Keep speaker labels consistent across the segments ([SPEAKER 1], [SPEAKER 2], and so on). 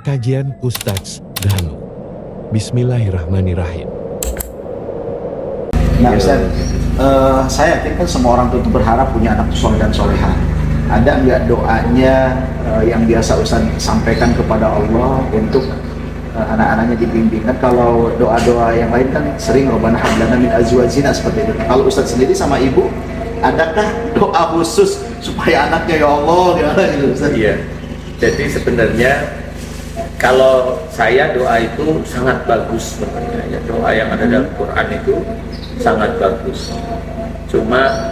[SPEAKER 1] Kajian Ustadz Danu. Bismillahirrahmanirrahim.
[SPEAKER 2] Nah Ustaz, saya yakin kan semua orang tua itu berharap punya anak soleh dan soleha. Ada nggak doanya yang biasa Ustaz sampaikan kepada Allah untuk anak-anaknya dibimbing? Kan kalau doa-doa yang lain kan sering Rabbana hab lana min azwajina seperti itu. Kalau Ustaz sendiri sama ibu, adakah doa khusus supaya anaknya ya Allah gitu Ustaz?
[SPEAKER 3] Iya. Jadi sebenarnya kalau saya doa itu sangat bagus sebenarnya. Ya, doa yang ada dalam Quran itu sangat bagus. Cuma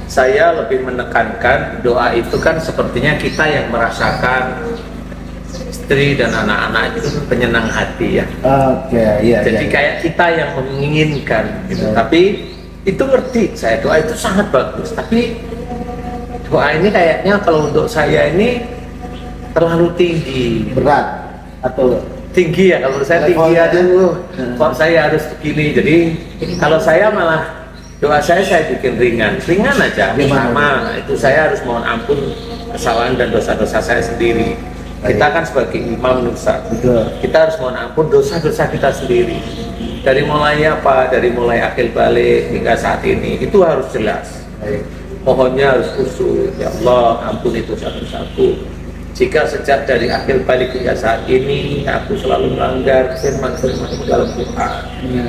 [SPEAKER 3] saya lebih menekankan doa itu kan sepertinya kita yang merasakan, istri dan anak-anak itu penyayang hati ya.
[SPEAKER 2] Oke, iya.
[SPEAKER 3] Jadi kayak kita yang menginginkan gitu. Tapi itu ngerti saya doa itu sangat bagus. Tapi doa ini kayaknya kalau untuk saya ini terlalu tinggi.
[SPEAKER 2] Berat atau
[SPEAKER 3] Tinggi ya, kalau menurut saya tinggi aja. Kok saya harus begini. Jadi kalau saya malah doa saya bikin ringan aja. Sama itu saya harus mohon ampun kesalahan dan dosa-dosa saya sendiri. Kita kan sebagai imam Ustaz, kita harus mohon ampun dosa-dosa kita sendiri. Dari mulai apa? Dari mulai akil balik hingga saat ini itu harus jelas. Mohonnya harus khusyuk. Ya Allah, ampuni dosa-dosaku. Jika sejak dari akhir balik hingga saat ini aku selalu melanggar firman-firman dalam Quran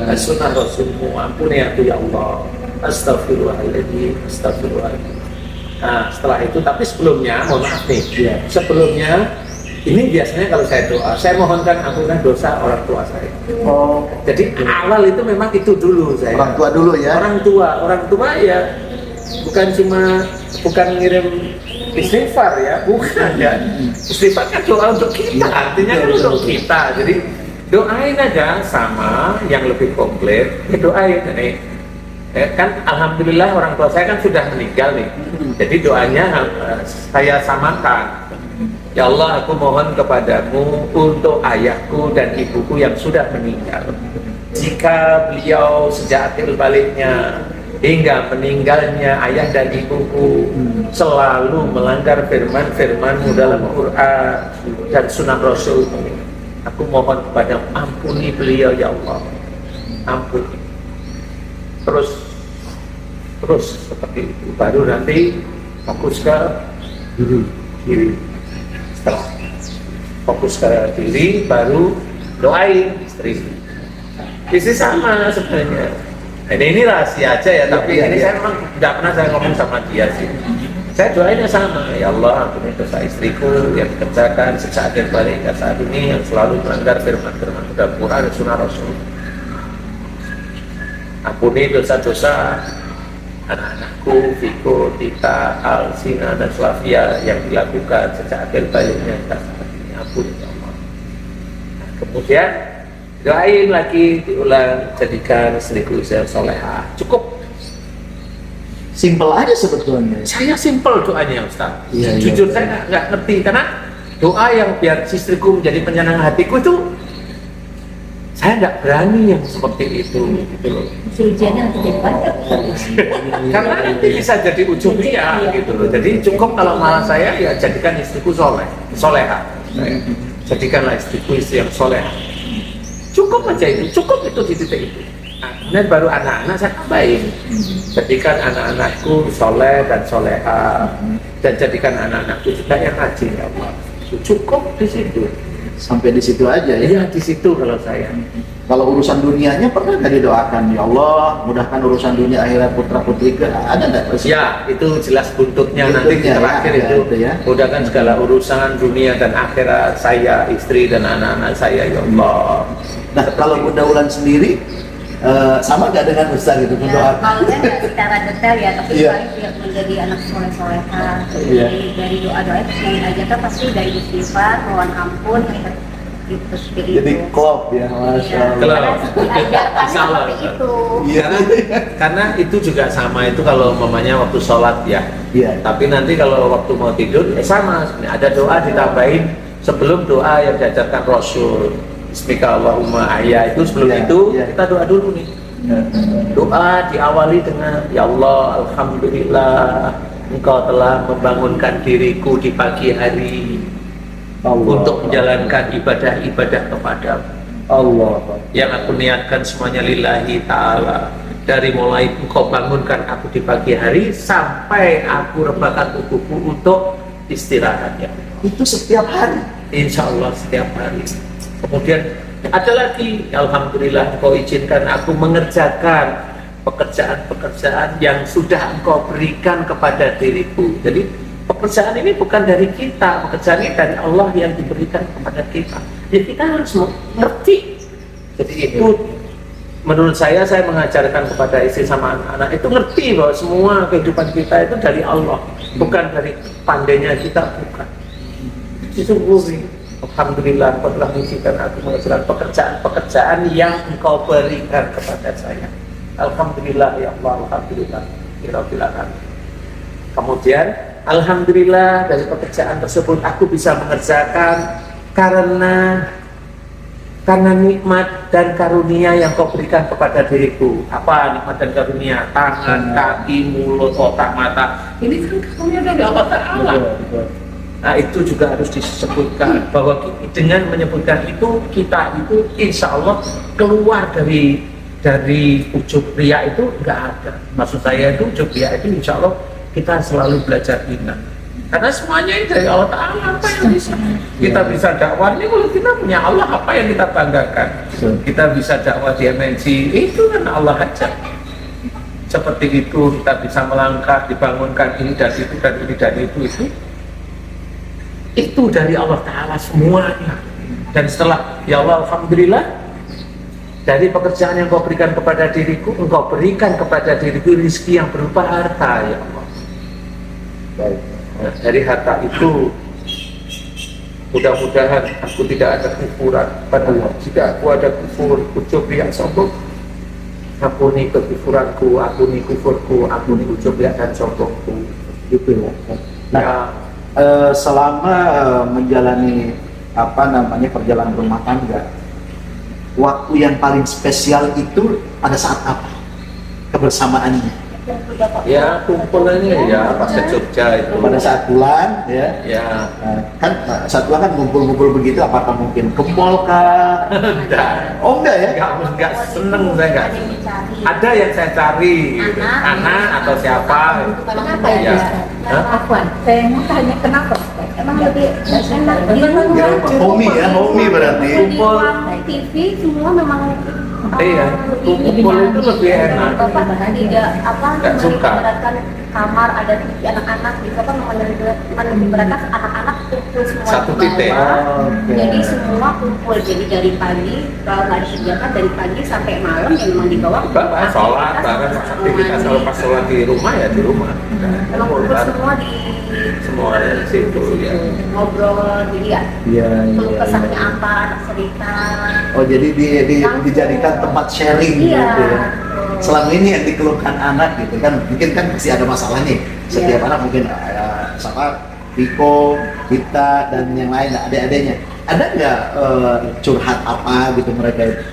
[SPEAKER 3] dan sunnah Rasulmu, ampuni aku ya Allah. Astagfirullahaladzim, astagfirullahaladzim. Nah setelah itu, tapi sebelumnya mohon maaf nih, sebelumnya ini biasanya kalau saya doa, saya mohonkan ampunan dosa orang tua saya. Jadi awal itu memang itu dulu saya.
[SPEAKER 2] Orang tua dulu ya?
[SPEAKER 3] Orang tua ya bukan ngirim istighfar ya, bukan ya. Istighfar kan doa untuk kita, artinya kan untuk kita. Jadi doain aja sama yang lebih komplit, ya doain nih. Kan alhamdulillah orang tua saya kan sudah meninggal nih. Jadi doanya saya samakan. Ya Allah, aku mohon kepadamu untuk ayahku dan ibuku yang sudah meninggal. Jika beliau sejak akhir baliknya hingga meninggalnya ayah dan ibuku selalu melanggar firman-firmanmu dalam Quran dan sunnah Rasulmu, aku mohon kepada ampuni beliau ya Allah, ampuni. Terus seperti itu, baru nanti fokus ke diri. Setelah fokus ke diri, baru doain istri sama sebenarnya. Ini rahasia aja ya, tapi ini saya memang tidak pernah saya ngomong sama dia sih. Saya doainnya sama, ya Allah ampuni dosa istriku yang dikerjakan sejak akhir balik hingga saat ini, yang selalu melanggar firman-firman dalam Quran dan sunnah Rasul. Ampuni dosa-dosa anak-anakku, Viko, Tita, Alsina, dan Slavia yang dilakukan sejak akhir baliknya hingga saat ini. Ampuni ya Allah. Nah, kemudian doain lagi, diulang, jadikan istriku yang soleha. Cukup.
[SPEAKER 2] Simpel aja sebetulnya.
[SPEAKER 3] Saya simpel doanya Ustaz.
[SPEAKER 2] Iya,
[SPEAKER 3] Jujur
[SPEAKER 2] iya.
[SPEAKER 3] saya nggak ngerti, karena doa yang biar istriku menjadi penyenang hatiku itu saya nggak berani yang seperti itu gitu loh.
[SPEAKER 4] Ujiannya nanti jadi banyak.
[SPEAKER 3] Karena nanti bisa jadi ujung dia gitu loh. Jadi cukup kalau malah saya ya jadikan istriku soleha. Jadikanlah istriku istri yang soleha. Cukup aja itu, cukup itu di titik itu. Nah, kemudian baru anak-anak saya tambahin. Jadikan anak-anakku soleh dan soleha, dan jadikan anak-anakku juga yang rajin ya Allah. Cukup di situ.
[SPEAKER 2] Sampai di situ aja ya?
[SPEAKER 3] Iya di situ kalau saya.
[SPEAKER 2] Kalau urusan dunianya pernah nggak didoakan? Ya Allah, mudahkan urusan dunia akhirat putra putri, ada nggak?
[SPEAKER 3] Ya itu jelas buntutnya nanti di
[SPEAKER 2] Buntutnya,
[SPEAKER 3] terakhir
[SPEAKER 2] ya,
[SPEAKER 3] itu.
[SPEAKER 2] ya.
[SPEAKER 3] Mudahkan segala urusan dunia dan akhirat saya, istri dan anak-anak saya ya Allah.
[SPEAKER 2] Nah kalau Bunda Ulan sendiri sama nggak dengan Ustaz gitu
[SPEAKER 4] Ya,
[SPEAKER 2] mendoakan?
[SPEAKER 4] kalau saya nggak secara detail ya, tapi
[SPEAKER 2] Iya.
[SPEAKER 4] paling biar menjadi anak soleh-soleha.
[SPEAKER 2] Iya.
[SPEAKER 4] Dari doa-doa itu sendiri aja kan pasti dari istighfar, mohon ampun, gitu seperti itu.
[SPEAKER 2] Jadi klop ya, Masya Allah.
[SPEAKER 3] Klop.
[SPEAKER 4] Diajarkannya
[SPEAKER 3] Salah.
[SPEAKER 4] seperti itu.
[SPEAKER 2] Iya.
[SPEAKER 3] Karena itu juga sama itu kalau mamanya waktu sholat ya.
[SPEAKER 2] Iya.
[SPEAKER 3] Tapi nanti kalau waktu mau tidur sama, ada doa ditambahin sebelum doa yang diajarkan Rasul. Bismika Allahumma ayah itu sebelum
[SPEAKER 2] Iya,
[SPEAKER 3] itu
[SPEAKER 2] iya.
[SPEAKER 3] kita doa dulu nih. Doa diawali dengan ya Allah, alhamdulillah Engkau telah membangunkan diriku di pagi hari. untuk menjalankan ibadah-ibadah kepada
[SPEAKER 2] Allah.
[SPEAKER 3] yang aku niatkan semuanya lillahi ta'ala. Dari mulai engkau bangunkan aku di pagi hari sampai aku rebahkan tubuhku untuk istirahat ya.
[SPEAKER 2] Itu setiap hari.
[SPEAKER 3] Insya Allah setiap hari. Kemudian ada lagi, alhamdulillah engkau izinkan aku mengerjakan pekerjaan-pekerjaan yang sudah engkau berikan kepada diriku. Jadi pekerjaan ini bukan dari kita, pekerjaan ini dari Allah yang diberikan kepada kita. Jadi kita harus mengerti. Jadi itu menurut saya mengajarkan kepada istri sama anak-anak itu ngerti bahwa semua kehidupan kita itu dari Allah, bukan dari pandainya kita, bukan. Disyukuri, alhamdulillah engkau telah mengizinkan aku mengerjakan pekerjaan-pekerjaan yang engkau berikan kepada saya. Alhamdulillah ya Allah, alhamdulillah rabbil alamin. Kemudian alhamdulillah dari pekerjaan tersebut aku bisa mengerjakan karena nikmat dan karunia yang kau berikan kepada diriku. Apa nikmat dan karunia? Tangan, kaki, mulut, otak, mata. Ini kan karunia dari Allah Ta'ala. Nah itu juga harus disebutkan bahwa dengan menyebutkan itu kita itu insya Allah keluar dari ujub riya itu enggak ada. Maksud saya itu ujub riya itu insya Allah kita selalu belajar iman. Karena semuanya ini dari Allah Ta'ala, apa yang bisa kita bisa dakwah ini kalau kita punya Allah, apa yang kita banggakan? Kita bisa dakwah di MNC, itu kan Allah aja. Seperti itu kita bisa melangkah, dibangunkan ini dan itu dan ini dan itu dari Allah Ta'ala semuanya. Dan setelah ya Allah alhamdulillah dari pekerjaan yang kau berikan kepada diriku, engkau berikan kepada diriku rezeki yang berupa harta ya Allah. Baik. Nah, dari harta itu mudah-mudahan aku tidak ada kufuran pada Allah. Jika aku ada kufur, ujub yang sombong, ampuni kekufuranku, ampuni kufurku, ampuni ujub dan sombongku.
[SPEAKER 2] Gitu ya. Nah, selama menjalani perjalanan rumah tangga, waktu yang paling spesial itu pada saat apa? Kebersamaannya.
[SPEAKER 3] Ya kumpulnya ya pas ke Jogja itu
[SPEAKER 2] Pada saat pulang ya.
[SPEAKER 3] ya
[SPEAKER 2] Kan saat pulang kan ngumpul-ngumpul begitu, apakah mungkin ke mall kah?
[SPEAKER 3] enggak
[SPEAKER 2] Oh enggak ya?
[SPEAKER 3] enggak seneng saya enggak ada yang saya cari gitu. Anak atau siapa
[SPEAKER 4] Kenapa
[SPEAKER 3] ya. Hah?
[SPEAKER 4] Afwan, saya mau tanya kenapa? Emang lebih enak di rumah.
[SPEAKER 2] Homey berarti.
[SPEAKER 4] Di ruang TV semua memang
[SPEAKER 3] Iya, kumpul itu lebih enak.
[SPEAKER 4] Bapak tidak
[SPEAKER 3] Nggak suka.
[SPEAKER 4] mengibaratkan kamar ada TV anak-anak gitu kan mengibaratkan anak-anak kumpul semua
[SPEAKER 3] Satu
[SPEAKER 4] di
[SPEAKER 3] titik.
[SPEAKER 4] bawah.
[SPEAKER 2] Oke.
[SPEAKER 4] Jadi semua kumpul, jadi dari pagi kalau nggak dikerjakan dari pagi sampai malam ya memang di bawah.
[SPEAKER 3] Bahkan sholat, bahkan aktivitas kalau pas sholat di rumah ya di rumah.
[SPEAKER 4] Memang kumpul semua di
[SPEAKER 3] Semuanya di situ ya.
[SPEAKER 4] ngobrol, jadi ya
[SPEAKER 2] Iya,
[SPEAKER 4] keluh kesahnya apa, anak cerita.
[SPEAKER 2] Oh jadi dijadikan tempat sharing
[SPEAKER 4] Iya.
[SPEAKER 2] gitu ya. Selama ini yang dikeluhkan anak gitu kan, mungkin kan pasti ada masalah nih. Setiap
[SPEAKER 4] Iya.
[SPEAKER 2] anak mungkin sama Viko, kita dan yang lain, adik-adiknya. Ada nggak curhat apa gitu mereka itu?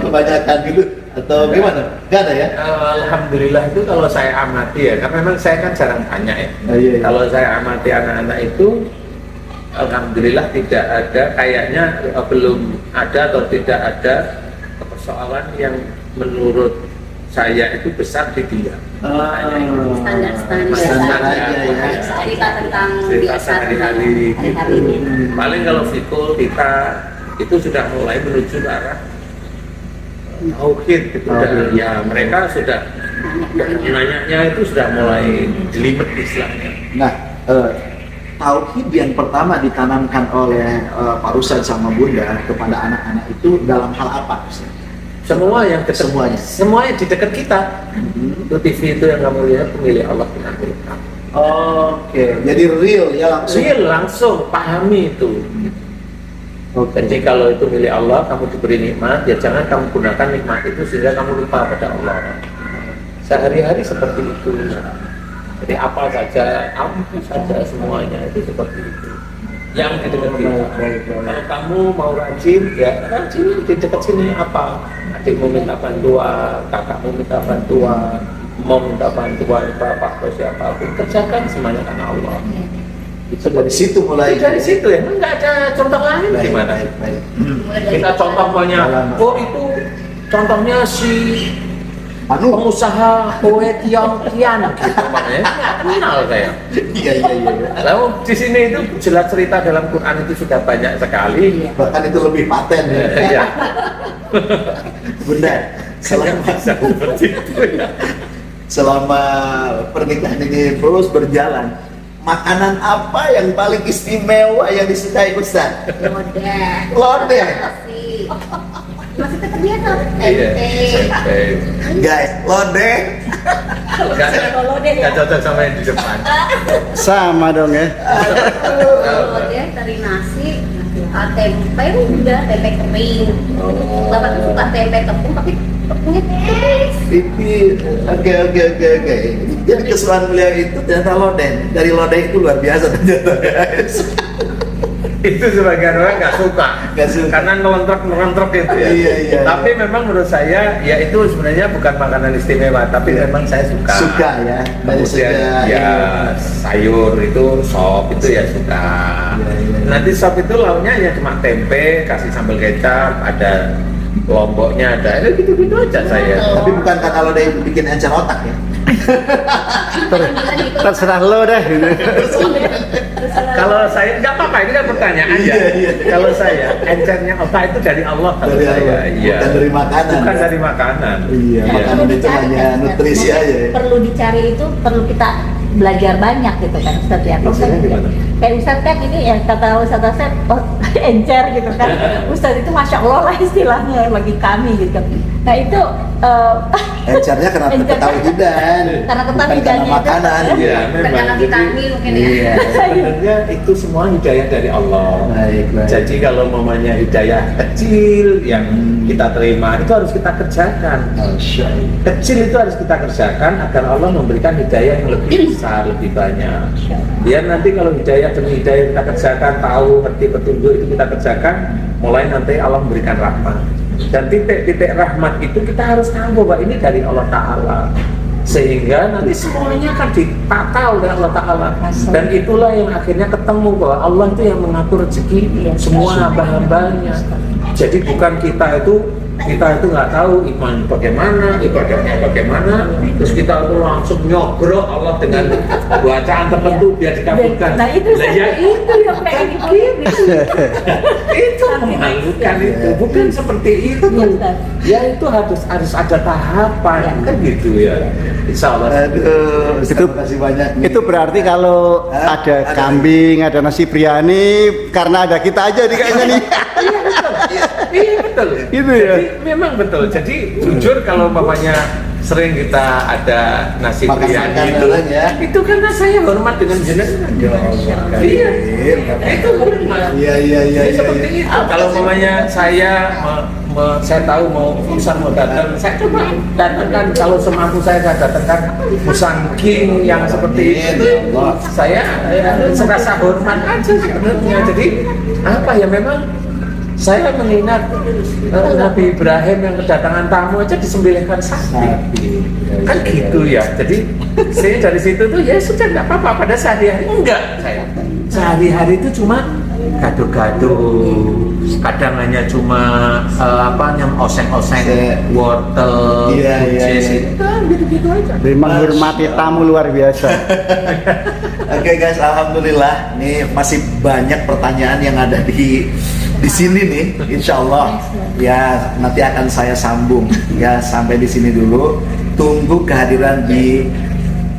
[SPEAKER 2] Kebanyakan gitu atau gimana? Nggak ada ya?
[SPEAKER 3] Alhamdulillah itu kalau saya amati ya, karena memang saya kan jarang tanya ya.
[SPEAKER 2] Iya.
[SPEAKER 3] Kalau saya amati anak-anak itu, alhamdulillah tidak ada, kayaknya belum ada atau tidak ada persoalan yang menurut saya itu besar di dia.
[SPEAKER 4] Standar
[SPEAKER 2] aja ya.
[SPEAKER 4] cerita tentang
[SPEAKER 3] Cerita
[SPEAKER 4] biasa
[SPEAKER 3] sehari-hari
[SPEAKER 4] hari-hari
[SPEAKER 3] gitu.
[SPEAKER 4] ini.
[SPEAKER 3] Paling kalau Viko, kita itu sudah mulai menuju ke arah tauhid gitu. Dan ya mereka sudah nanya itu sudah mulai jelimet istilahnya.
[SPEAKER 2] Nah, tauhid yang pertama ditanamkan oleh Pak Rusad sama Bunda kepada anak-anak itu dalam hal apa?
[SPEAKER 3] Semua yang dekat,
[SPEAKER 2] Semuanya.
[SPEAKER 3] di dekat kita. Itu TV itu yang kamu lihat pemilih Allah dengan milik kamu.
[SPEAKER 2] Oke, jadi real ya langsung.
[SPEAKER 3] Real langsung pahami itu. Jadi kalau itu milik Allah, kamu diberi nikmat, ya jangan kamu gunakan nikmat itu sehingga kamu lupa pada Allah. Sehari-hari seperti itu. Jadi apa saja semuanya itu seperti itu. Yang di dekat kita. Kalau kamu mau rajin, ya rajin di dekat sini apa? Adikmu minta bantuan, kakakmu minta bantuan, mau minta bantuan bapak atau siapapun, kerjakan semuanya karena Allah.
[SPEAKER 2] Itu dari situ mulai.
[SPEAKER 3] Itu dari situ ya, nggak ada contoh lain
[SPEAKER 2] Baik,
[SPEAKER 3] gimana?
[SPEAKER 2] baik, baik.
[SPEAKER 4] Mulai dari
[SPEAKER 3] Kita contoh banyak, oh itu contohnya si
[SPEAKER 2] Anu.
[SPEAKER 3] pengusaha poet yang kian gitu makanya nggak kenal saya.
[SPEAKER 2] Iya, iya, iya.
[SPEAKER 3] Lalu di sini itu jelas cerita dalam Quran itu sudah banyak sekali.
[SPEAKER 2] Bahkan itu lebih paten ya.
[SPEAKER 3] Ya,
[SPEAKER 2] Bunda,
[SPEAKER 3] saya
[SPEAKER 2] selama,
[SPEAKER 3] bisa seperti itu ya.
[SPEAKER 2] selama pernikahan ini terus berjalan, makanan apa yang paling istimewa yang disukai Ustaz?
[SPEAKER 4] lodeh.
[SPEAKER 2] Lodeh.
[SPEAKER 4] Masih tetap biasa.
[SPEAKER 3] Iya,
[SPEAKER 4] Tempe.
[SPEAKER 3] sampai
[SPEAKER 2] Guys, lodeh
[SPEAKER 3] nggak
[SPEAKER 4] Lodeh ya.
[SPEAKER 3] nggak cocok sama yang di depan.
[SPEAKER 5] Sama dong ya.
[SPEAKER 4] Lodeh dari nasi, tempe udah tempe kering. Bapak tuh suka tempe tepung tapi tepungnya tipis.
[SPEAKER 2] tipis. Oke. Jadi kesukaan beliau itu ternyata lodeh. Dari lodeh itu luar biasa ternyata, guys.
[SPEAKER 3] Itu sebagian orang nggak suka karena ngelentrok itu ya.
[SPEAKER 2] Iya.
[SPEAKER 3] Tapi memang menurut saya ya itu sebenarnya bukan makanan istimewa, tapi memang saya suka.
[SPEAKER 2] Suka ya. Dari
[SPEAKER 3] Kemudian
[SPEAKER 2] segi
[SPEAKER 3] ya sayur itu sop itu ya suka.
[SPEAKER 2] Iya.
[SPEAKER 3] Nanti sop itu lauknya ya cuma tempe, kasih sambal kecap, ada lomboknya ada, gitu-gitu aja saya.
[SPEAKER 2] Tapi bukan karena lodeh itu bikin encer otak ya.
[SPEAKER 5] Terserah lo deh.
[SPEAKER 3] Kalau saya nggak apa-apa, ini kan pertanyaan ya.
[SPEAKER 2] Iya.
[SPEAKER 3] Kalau saya encernya otak itu dari Allah kalau
[SPEAKER 2] Dari
[SPEAKER 3] saya.
[SPEAKER 2] Allah.
[SPEAKER 3] Iya.
[SPEAKER 2] Bukan dari makanan.
[SPEAKER 3] Bukan
[SPEAKER 2] Ya.
[SPEAKER 3] dari makanan.
[SPEAKER 2] Iya, makanan itu hanya nutrisi aja ya.
[SPEAKER 6] Perlu dicari itu, perlu kita belajar banyak gitu kan Ustaz ya.
[SPEAKER 3] Maksudnya gimana?
[SPEAKER 6] Kayak Ustaz kan ini ya kata Ustaz Asep, oh, encer gitu kan. Ustaz itu Masya Allah lah istilahnya bagi kami gitu. Nah itu
[SPEAKER 2] Encernya karena
[SPEAKER 6] Encernya-
[SPEAKER 2] ketahuan,
[SPEAKER 6] karena
[SPEAKER 2] bukan karena
[SPEAKER 6] ketahuan
[SPEAKER 2] makanan.
[SPEAKER 3] Iya,
[SPEAKER 4] Bukan karena
[SPEAKER 3] Jadi,
[SPEAKER 4] vitamin mungkin ya.
[SPEAKER 2] Iya.
[SPEAKER 3] sebenarnya itu semua hidayah dari Allah.
[SPEAKER 2] Baik.
[SPEAKER 3] Jadi kalau mamanya hidayah kecil yang kita terima itu harus kita kerjakan.
[SPEAKER 2] Masya Allah.
[SPEAKER 3] Kecil itu harus kita kerjakan agar Allah memberikan hidayah yang lebih besar, lebih banyak. Biar nanti kalau hidayah demi hidayah kita kerjakan, tahu, ngerti, petunjuk itu kita kerjakan, mulai nanti Allah memberikan rahmat. Dan titik-titik rahmat itu kita harus tahu bahwa ini dari Allah Ta'ala. Sehingga nanti semuanya akan ditata oleh Allah Ta'ala. Dan itulah yang akhirnya ketemu bahwa Allah itu yang mengatur rezeki semua hamba-hambanya. Jadi bukan kita itu nggak tahu iman bagaimana, ibadahnya bagaimana, terus kita itu langsung nyogrok Allah dengan bacaan tertentu biar dikabulkan.
[SPEAKER 6] Nah itu
[SPEAKER 3] Lah, ya itu yang pengen dikirim. Itu memalukan itu, bukan seperti itu.
[SPEAKER 6] Iya, Ustaz.
[SPEAKER 3] Ya itu harus ada tahapan kan gitu ya. Insya Allah.
[SPEAKER 2] Aduh,
[SPEAKER 5] Itu-
[SPEAKER 2] terima kasih banyak nih.
[SPEAKER 5] Itu berarti kalau
[SPEAKER 2] Hah?
[SPEAKER 5] ada
[SPEAKER 2] Ada
[SPEAKER 5] kambing, ada nasi biryani, karena ada kita aja nih kayaknya nih.
[SPEAKER 3] Iya betul.
[SPEAKER 5] Gitu ya?
[SPEAKER 3] Jadi memang betul. Jadi jujur kalau bapaknya sering kita ada nasi
[SPEAKER 2] Makan
[SPEAKER 3] biryani
[SPEAKER 2] makan
[SPEAKER 3] itu,
[SPEAKER 2] orang ya.
[SPEAKER 3] itu karena saya hormat dengan jenengan.
[SPEAKER 2] Ya Allah.
[SPEAKER 3] Iya.
[SPEAKER 2] Karim.
[SPEAKER 3] Itu hormat.
[SPEAKER 2] Iya.
[SPEAKER 3] Jadi seperti itu. Kalau mamanya saya saya tahu mau urusan mau datang, saya coba datangkan. Kalau semampu saya datangkan urusan king yang seperti itu.
[SPEAKER 2] Ya Allah.
[SPEAKER 3] Saya serasa hormat aja sebenarnya. Jadi apa ya memang saya mengingat Nabi Ibrahim yang kedatangan tamu aja disembelihkan sapi. Kan gitu ya. Jadi saya dari situ tuh ya sudah nggak apa-apa pada sehari-hari enggak saya. Sehari-hari itu cuma gado-gado. Kadang hanya cuma oseng-oseng wortel,
[SPEAKER 2] Iya.
[SPEAKER 3] buncis, gitu-gitu aja.
[SPEAKER 5] Menghormati tamu luar biasa.
[SPEAKER 2] Oke guys, alhamdulillah. Nih masih banyak pertanyaan yang ada di sini nih. Insya Allah ya nanti akan saya sambung. Ya sampai di sini dulu. Tunggu kehadiran di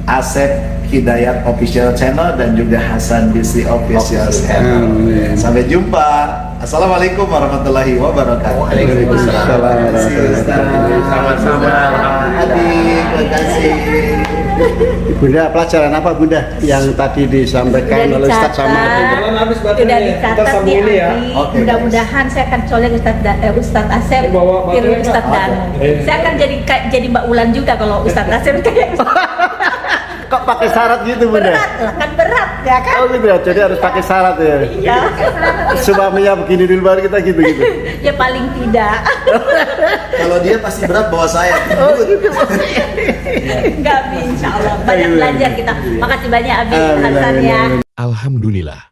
[SPEAKER 2] Asep Hidayat Official Channel dan juga Hasan Bisri Official Channel.
[SPEAKER 5] Amin.
[SPEAKER 2] Sampai jumpa. Assalamualaikum warahmatullahi wabarakatuh.
[SPEAKER 3] Waalaikumsalam.
[SPEAKER 2] Terima kasih, Ustaz.
[SPEAKER 3] Sama-sama.
[SPEAKER 2] Adik, terima kasih.
[SPEAKER 5] Bunda, pelajaran apa Bunda yang tadi disampaikan oleh Ustaz sama Bunda?
[SPEAKER 6] Sudah dicatat di Abi.
[SPEAKER 2] Oke,
[SPEAKER 6] Mudah-mudahan saya akan colek Ustaz Asep, kirim Ustaz Danu. Saya akan jadi Mbak Ulan juga kalau Ustaz Asep kayak
[SPEAKER 5] Kok pakai syarat gitu Bunda?
[SPEAKER 6] berat lah, kan berat ya kan?
[SPEAKER 5] Oh gitu ya, jadi harus pakai syarat ya.
[SPEAKER 6] Iya.
[SPEAKER 5] Suaminya begini dulu baru kita gitu-gitu.
[SPEAKER 6] Ya paling tidak.
[SPEAKER 2] Kalau dia pasti berat bawa saya.
[SPEAKER 6] Enggak, Abi, insya Allah. Banyak belajar kita. Makasih banyak Abi
[SPEAKER 5] Amin,
[SPEAKER 6] Hasan
[SPEAKER 5] amin,
[SPEAKER 6] ya.
[SPEAKER 5] amin.
[SPEAKER 1] Alhamdulillah.